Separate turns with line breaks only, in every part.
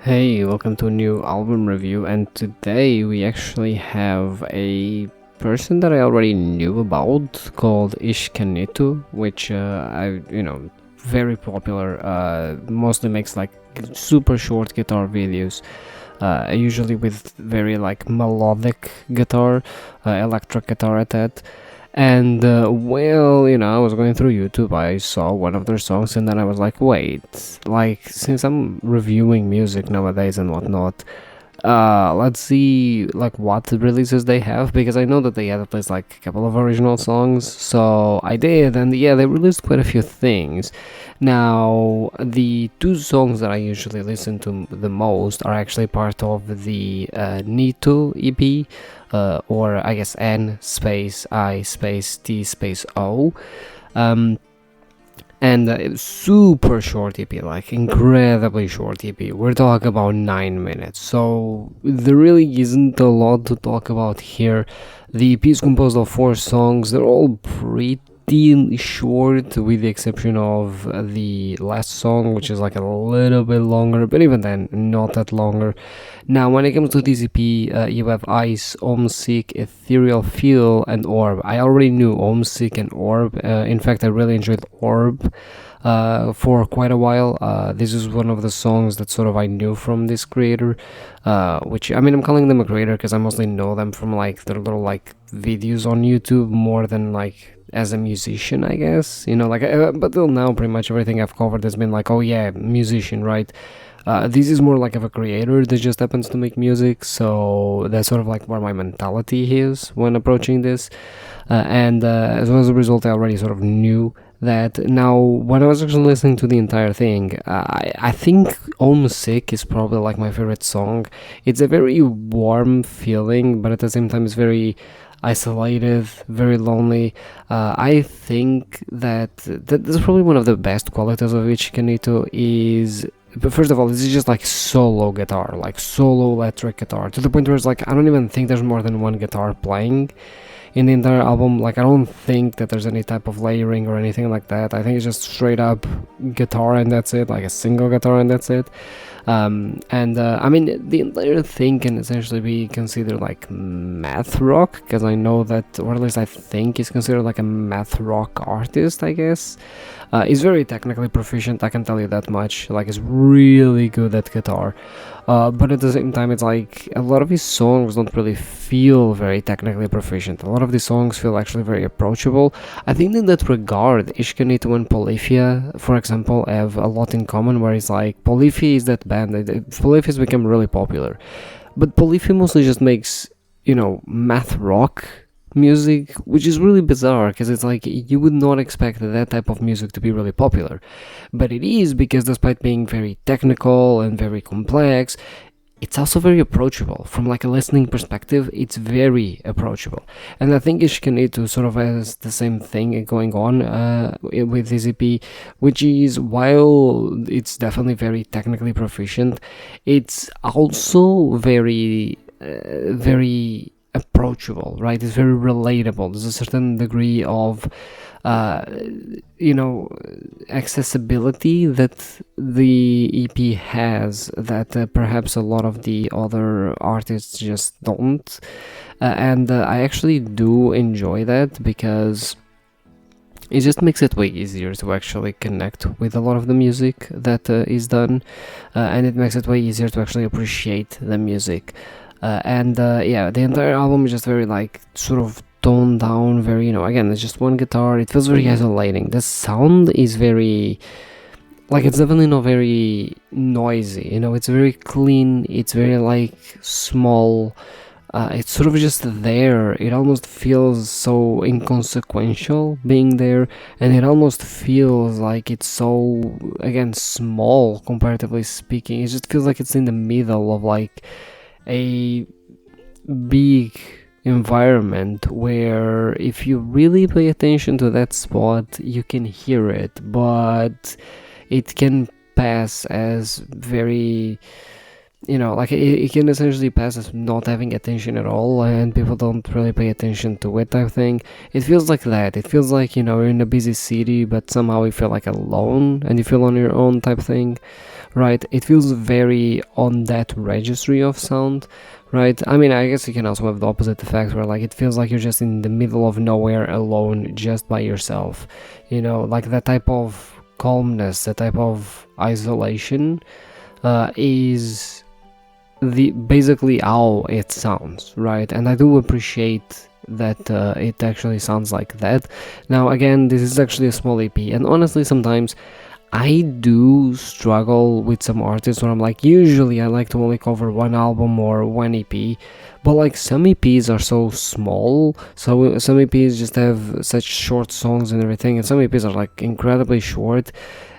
Hey, welcome to a new album review, and today we actually have a person that I already knew about called Ichika Nito, which very popular, mostly makes like super short guitar videos, usually with very like melodic guitar, electric guitar at that. And I was going through YouTube, I saw one of their songs, and then I was like, wait, like, since I'm reviewing music nowadays and whatnot, let's see like what releases they have, because I know that they had at least like a couple of original songs. So I did, and yeah, they released quite a few things. Now, the two songs that I usually listen to the most are actually part of the Nito EP, or I guess N space I space T space O. Um, and super short EP, like incredibly short EP. We're talking about 9 minutes, so there really isn't a lot to talk about here. The EP is composed of 4 songs. They're all pretty short, with the exception of the last song, which is like a little bit longer, but even then, not that longer. Now, when it comes to this EP, you have Ice, Homesick, Ethereal Feel, and Orb. I already knew Homesick and Orb. In fact, I really enjoyed Orb for quite a while. This is one of the songs that sort of I knew from this creator, which, I mean, I'm calling them a creator because I mostly know them from like their little like videos on YouTube more than like as a musician, I guess. But till now, pretty much everything I've covered has been like, oh yeah, musician, right? This is more like of a creator that just happens to make music, so that's sort of like where my mentality is when approaching this. And as well, as a result, I already sort of knew that. Now, when I was actually listening to the entire thing, I think Homesick is probably like my favorite song. It's a very warm feeling, but at the same time, it's very isolated, very lonely. I think that is probably one of the best qualities of Ichika Nito is. But first of all, this is just like solo guitar, like solo electric guitar, to the point where it's like I don't even think there's more than one guitar playing in the entire album. Like, I don't think that there's any type of layering or anything like that. I think it's just straight up guitar and that's it, like a single guitar and that's it. I mean, the entire thing can essentially be considered like math rock, because I know that, or at least I think he's considered like a math rock artist, I guess. He's very technically proficient, I can tell you that much. Like, he's really good at guitar. But at the same time, it's like a lot of his songs don't really feel very technically proficient. A lot of the songs feel actually very approachable. I think in that regard, Ichika Nito and Polyphia, for example, have a lot in common, where it's like Polyphia is that band. Polyphia has become really popular, but Polyphia mostly just makes, math rock music, which is really bizarre, because it's like you would not expect that type of music to be really popular, but it is, because despite being very technical and very complex, it's also very approachable. From like a listening perspective, it's very approachable. And I think Ichika Nito sort of has the same thing going on with this EP, which is, while it's definitely very technically proficient, it's also very approachable, right? It's very relatable. There's a certain degree of uh, accessibility that the EP has, that perhaps a lot of the other artists just don't. And I actually do enjoy that, because it just makes it way easier to actually connect with a lot of the music that is done, and it makes it way easier to actually appreciate the music. Yeah, the entire album is just very like sort of toned down, very, again, it's just one guitar. It feels very isolating. The sound is very, like, it's definitely not very noisy, it's very clean, it's very like small. It's sort of just there. It almost feels so inconsequential being there, and it almost feels like it's so, again, small comparatively speaking. It just feels like it's in the middle of like a big environment, where if you really pay attention to that spot, you can hear it, but it can pass as very like it can essentially pass as not having attention at all, and people don't really pay attention to it type thing. It feels like that. It feels like, you're in a busy city, but somehow you feel like alone and you feel on your own type thing, right? It feels very on that registry of sound, right? I mean, I guess you can also have the opposite effect where like it feels like you're just in the middle of nowhere alone, just by yourself, like that type of calmness, that type of isolation is the basically how it sounds, right? And I do appreciate that it actually sounds like that. Now again, this is actually a small EP, and honestly sometimes I do struggle with some artists where I'm like, usually I like to only cover one album or one EP, but like some EPs are so small, so some EPs just have such short songs and everything, and some EPs are like incredibly short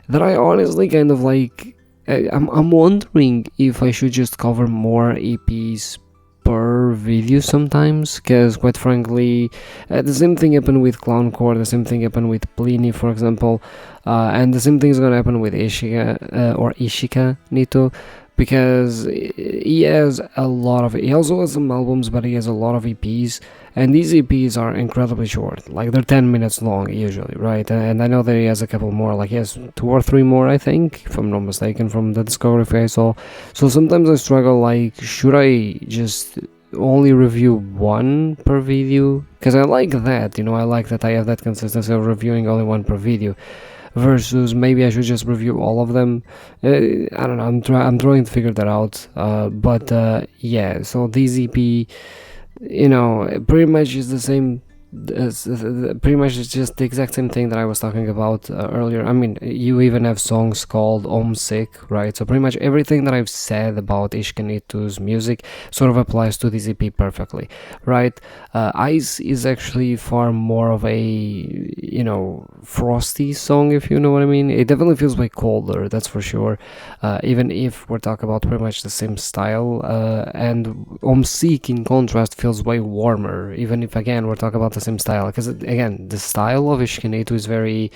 that I honestly kind of like. I'm wondering if I should just cover more EPs per video sometimes, because quite frankly, the same thing happened with Clowncore, the same thing happened with Pliny, for example, and the same thing is gonna happen with Ichika Nito, because he also has some albums, but he has a lot of EPs, and these EPs are incredibly short, like they're 10 minutes long usually, right? And I know that he has a couple more, like he has 2 or 3 more, I think, if I'm not mistaken, from the discography I saw. So sometimes I struggle, like, should I just only review one per video? Because I like that, I like that I have that consistency of reviewing only one per video, versus maybe I should just review all of them. I don't know. I'm trying to figure that out. But yeah. So DZP, pretty much is the same. Pretty much it's just the exact same thing that I was talking about earlier. I mean, you even have songs called Homesick, right? So pretty much everything that I've said about Ichika Nito's music sort of applies to this EP perfectly, right? Ice is actually far more of a, frosty song, if you know what I mean. It definitely feels way colder, that's for sure, even if we're talking about pretty much the same style. And Homesick, in contrast, feels way warmer, even if, again, we're talking about the same style, because again, the style of Ichika Nito is very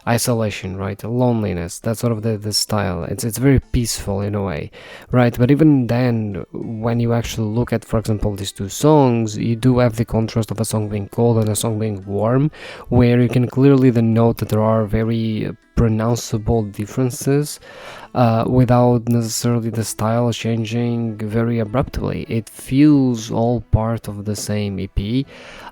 isolation, right? Loneliness. That's sort of the style. It's very peaceful in a way, right? But even then, when you actually look at, for example, these two songs, you do have the contrast of a song being cold and a song being warm, where you can clearly then note that there are very pronounceable differences, without necessarily the style changing very abruptly. It feels all part of the same EP.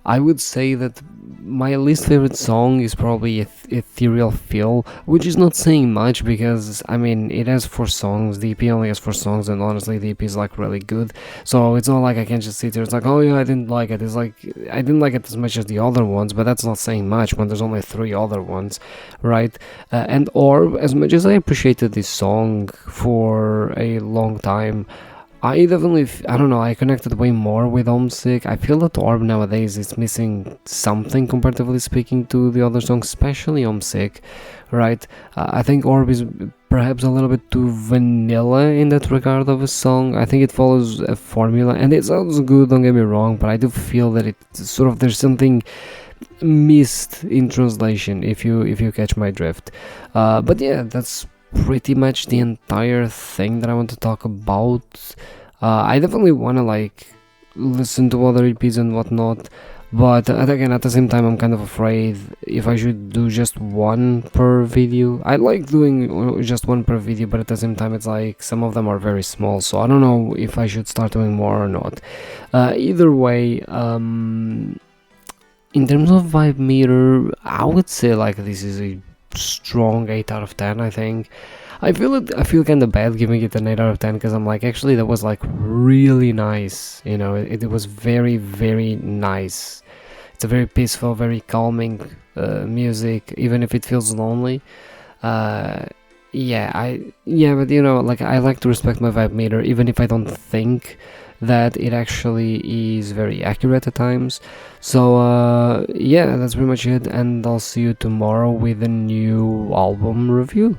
I would say that my least favorite song is probably Ethereal Feel, which is not saying much because, I mean, it has 4 songs, the EP only has 4 songs, and honestly, the EP is like really good. So it's not like I can just sit there, it's like, oh yeah, I didn't like it. It's like, I didn't like it as much as the other ones, but that's not saying much when there's only 3 other ones, right? And Orb, as much as I appreciated this song for a long time, I definitely, I don't know, I connected way more with Homesick. I feel that Orb nowadays is missing something comparatively speaking to the other songs, especially Homesick, right? I think Orb is perhaps a little bit too vanilla in that regard of a song. I think it follows a formula, and it sounds good, don't get me wrong, but I do feel that it's sort of, there's something missed in translation, if you catch my drift. But yeah, that's pretty much the entire thing that I want to talk about. I definitely want to like listen to other EPs and whatnot, but again, at the same time, I'm kind of afraid if I should do just one per video. I like doing just one per video, but at the same time, it's like some of them are very small, so I don't know if I should start doing more or not. Either way, in terms of vibe meter, I would say like this is a strong 8 out of 10. I think I feel kind of bad giving it an 8 out of 10 because I'm like, actually that was like really nice, it was very, very nice. It's a very peaceful, very calming music, even if it feels lonely. But like, I like to respect my vibe meter even if I don't think that it actually is very accurate at times. So yeah, that's pretty much it, and I'll see you tomorrow with a new album review.